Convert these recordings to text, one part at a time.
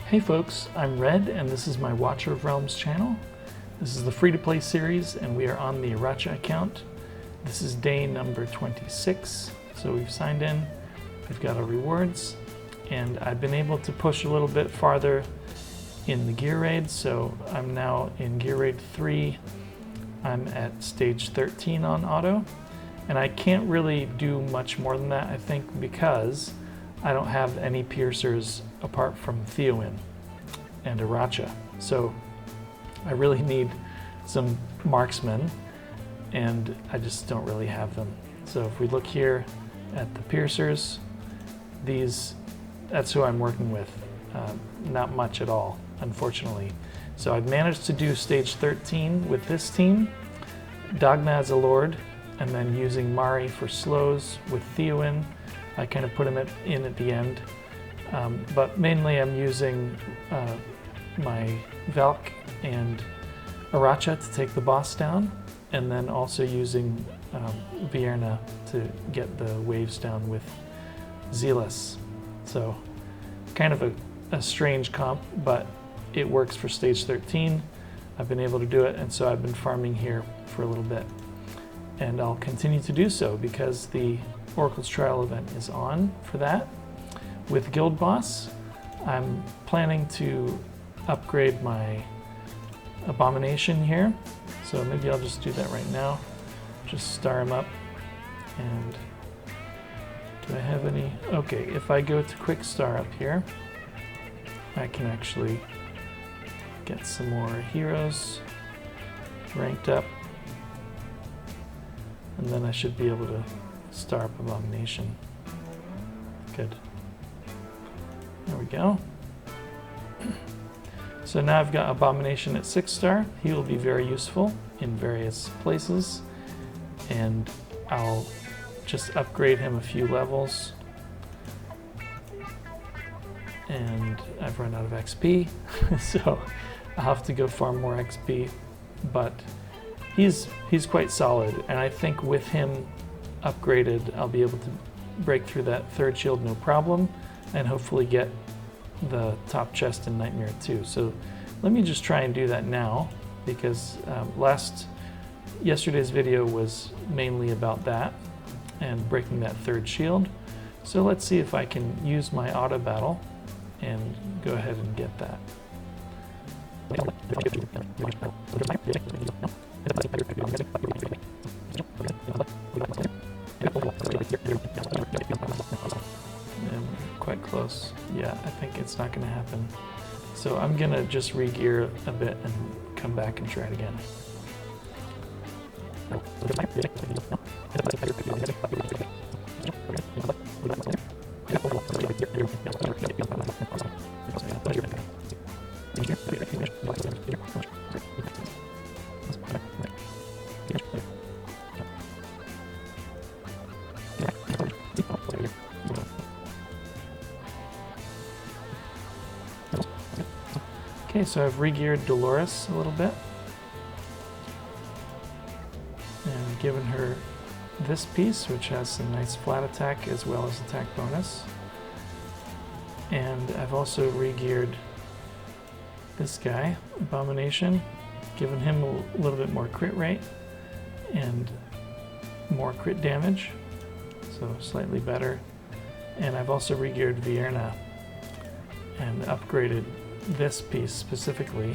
Hey folks, I'm Red and this is my Watcher of Realms channel. This is the free-to-play series and we are on the Aracha account. This is day number 26, so we've signed in, we've got our rewards, and I've been able to push a little bit farther in the gear raid, so I'm now in gear raid 3. I'm at stage 13 on auto, and I can't really do much more than that, I think, because I don't have any piercers apart from Theoin and Aracha. So I really need some marksmen, and I just don't really have them. So if we look here at the piercers, that's who I'm working with. Not much at all, unfortunately. So I've managed to do stage 13 with this team, Dagnad's a Lord, and then using Mari for slows with Theoin. I kind of put him in at the end, but mainly I'm using my Valk and Aracha to take the boss down, and then also using Vierna to get the waves down with Zealous. So kind of a strange comp, but it works for stage 13. I've been able to do it, and so I've been farming here for a little bit. And I'll continue to do so because the Oracle's Trial event is on for that. With Guild Boss, I'm planning to upgrade my Abomination here. So maybe I'll just do that right now. Just star him up. And do I have any? Okay, if I go to quick star up here, I can actually get some more heroes ranked up. And then I should be able to star up Abomination. Good. There we go. So now I've got Abomination at 6-star. He will be very useful in various places. And I'll just upgrade him a few levels. And I've run out of XP, so I'll have to go farm more XP. But he's quite solid, and I think with him upgraded, I'll be able to break through that third shield no problem, and hopefully get the top chest in Nightmare 2. So let me just try and do that now, because yesterday's video was mainly about that and breaking that third shield. So let's see if I can use my auto battle and go ahead and get that. I'm quite close. Yeah, I think it's not going to happen. So I'm going to just regear a bit and come back and try it again. Okay, so I've regeared Dolores a little bit and given her this piece, which has some nice flat attack as well as attack bonus. And I've also regeared this guy, Abomination, given him a little bit more crit rate and more crit damage, so slightly better. And I've also regeared Vierna and upgraded this piece specifically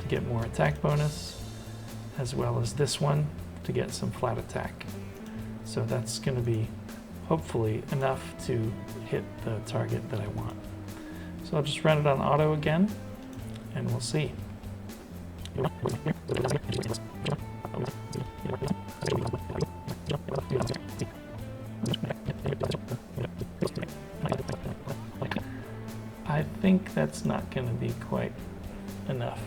to get more attack bonus, as well as this one to get some flat attack. So that's going to be hopefully enough to hit the target that I want. So I'll just run it on auto again and we'll see. I think that's not going to be quite enough.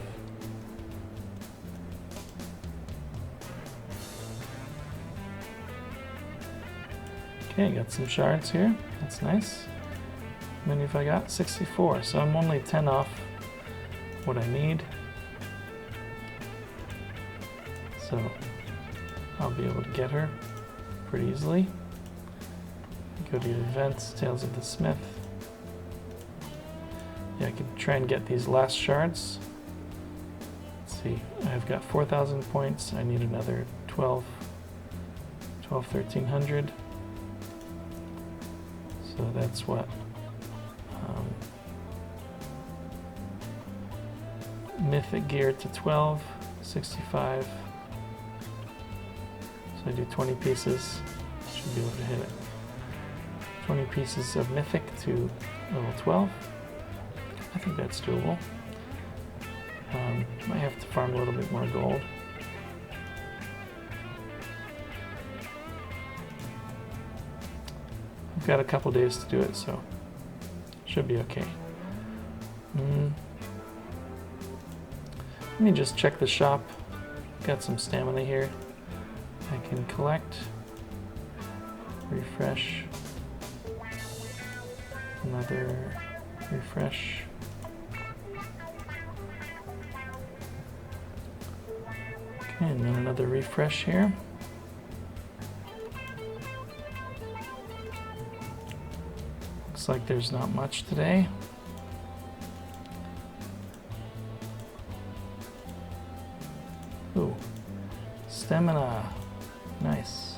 Okay, got some shards here. That's nice. How many have I got? 64. So I'm only 10 off what I need. So I'll be able to get her pretty easily. Go to your events, Tales of the Smith. I could try and get these last shards. Let's see, I've got 4,000 points. I need another 1300. So that's what mythic gear to 12, 65. So I do 20 pieces. Should be able to hit it. 20 pieces of mythic to level 12. I think that's doable. Might have to farm a little bit more gold. I've got a couple days to do it, so should be okay. Let me just check the shop. Got some stamina here. I can collect, refresh, another refresh. Okay, and then another refresh here. Looks like there's not much today. Ooh, stamina, nice.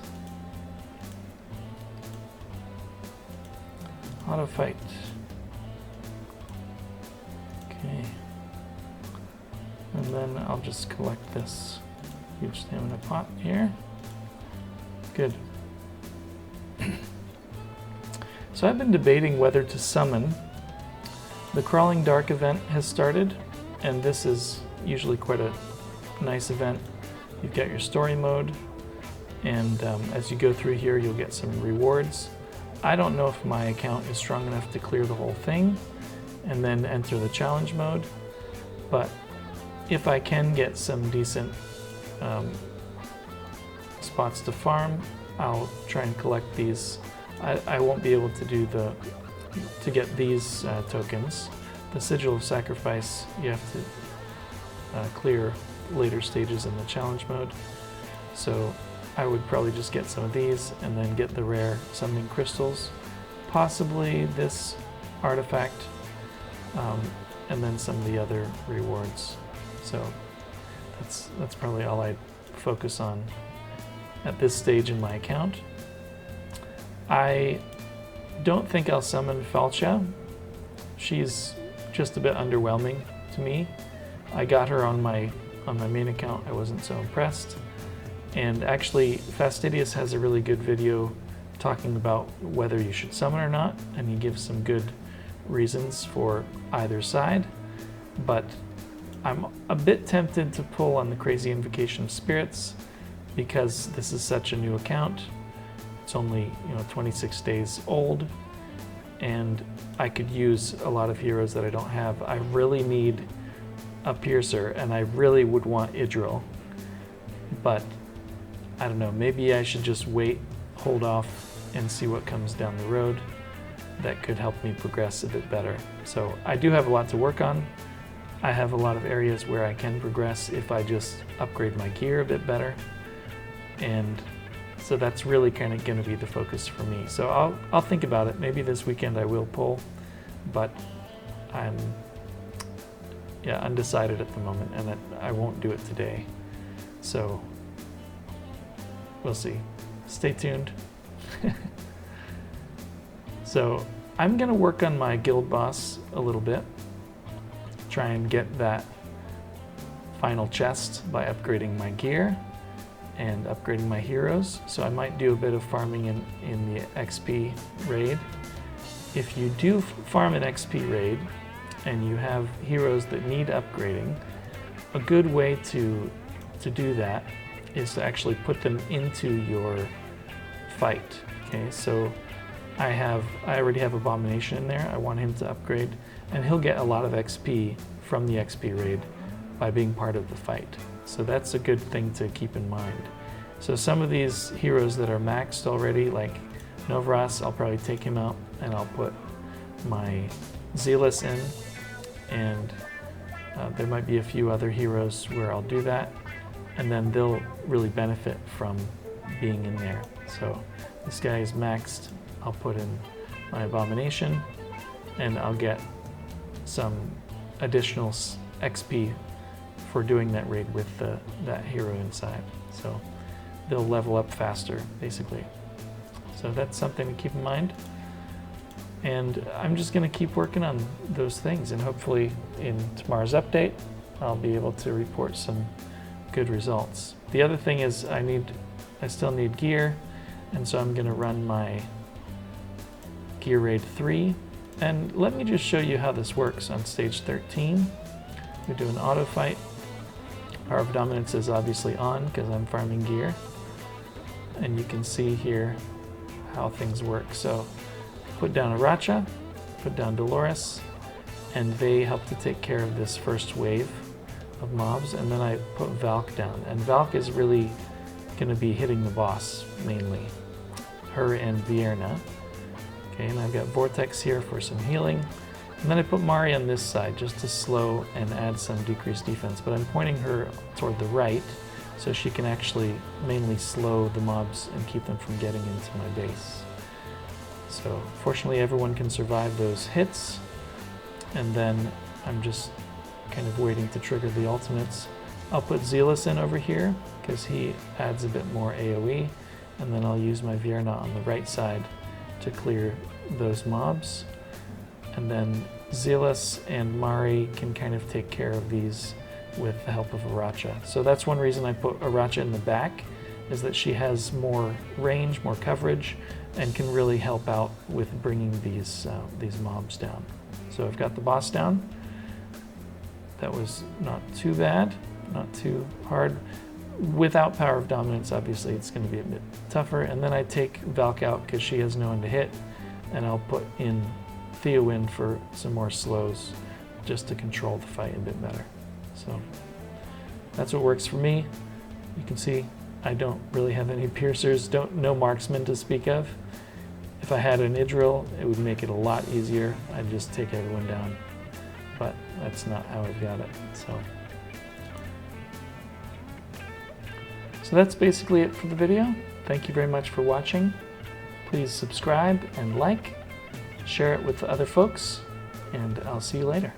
Auto fight. Okay. And then I'll just collect this huge stamina pot here. Good. So I've been debating whether to summon. The Crawling Dark event has started, and this is usually quite a nice event. You've got your story mode, and as you go through here you'll get some rewards. I don't know if my account is strong enough to clear the whole thing and then enter the challenge mode, but if I can get some decent spots to farm, I'll try and collect these. I won't be able to do to get these tokens. The Sigil of Sacrifice you have to clear later stages in the challenge mode, so I would probably just get some of these and then get the rare summoning crystals, possibly this artifact, and then some of the other rewards. So that's probably all I'd focus on at this stage in my account. I don't think I'll summon Falcha. She's just a bit underwhelming to me. I got her on my main account. I wasn't so impressed. And actually, Fastidious has a really good video talking about whether you should summon or not, and he gives some good reasons for either side. But I'm a bit tempted to pull on the Crazy Invocation of Spirits because this is such a new account. It's only 26 days old, and I could use a lot of heroes that I don't have. I really need a Piercer, and I really would want Idril, but I don't know, maybe I should just wait, hold off, and see what comes down the road. That could help me progress a bit better. So I do have a lot to work on. I have a lot of areas where I can progress if I just upgrade my gear a bit better, and so that's really kind of going to be the focus for me. So I'll think about it. Maybe this weekend I will pull, but I'm undecided at the moment, and I won't do it today. So we'll see. Stay tuned. So I'm going to work on my guild boss a little bit, try and get that final chest by upgrading my gear and upgrading my heroes. So I might do a bit of farming in the XP raid. If you do farm an XP raid and you have heroes that need upgrading, a good way to do that is to actually put them into your fight. Okay, so I already have Abomination in there. I want him to upgrade, and he'll get a lot of XP from the XP raid by being part of the fight. So that's a good thing to keep in mind. So some of these heroes that are maxed already, like Novras, I'll probably take him out and I'll put my Zealous in, and there might be a few other heroes where I'll do that, and then they'll really benefit from being in there. So this guy is maxed, I'll put in my Abomination, and I'll get some additional XP for doing that raid with that hero inside. So they'll level up faster, basically. So that's something to keep in mind. And I'm just going to keep working on those things, and hopefully in tomorrow's update I'll be able to report some good results. The other thing is I still need gear, and so I'm going to run my gear raid 3. And let me just show you how this works on stage 13. We do an auto fight. Power of Dominance is obviously on because I'm farming gear, and you can see here how things work. So put down Aracha, put down Dolores, and they help to take care of this first wave of mobs, and then I put Valk down, and Valk is really going to be hitting the boss mainly, her and Vierna. Okay, and I've got Vortex here for some healing, and then I put Mari on this side just to slow and add some decreased defense, but I'm pointing her toward the right so she can actually mainly slow the mobs and keep them from getting into my base. So fortunately everyone can survive those hits, and then I'm just kind of waiting to trigger the ultimates. I'll put Zealous in over here because he adds a bit more AoE, and then I'll use my Vierna on the right side to clear those mobs. And then Zealous and Mari can kind of take care of these with the help of Aracha. So that's one reason I put Aracha in the back, is that she has more range, more coverage, and can really help out with bringing these mobs down. So I've got the boss down. That was not too bad, not too hard. Without Power of Dominance, obviously it's going to be a bit tougher. And then I take Valk out because she has no one to hit, and I'll put in Theowind for some more slows just to control the fight a bit better. So that's what works for me. You can see I don't really have any piercers, no marksmen to speak of. If I had an Idril, it would make it a lot easier. I'd just take everyone down, but that's not how I've got it. So that's basically it for the video. Thank you very much for watching. Please subscribe and like, share it with other folks, and I'll see you later.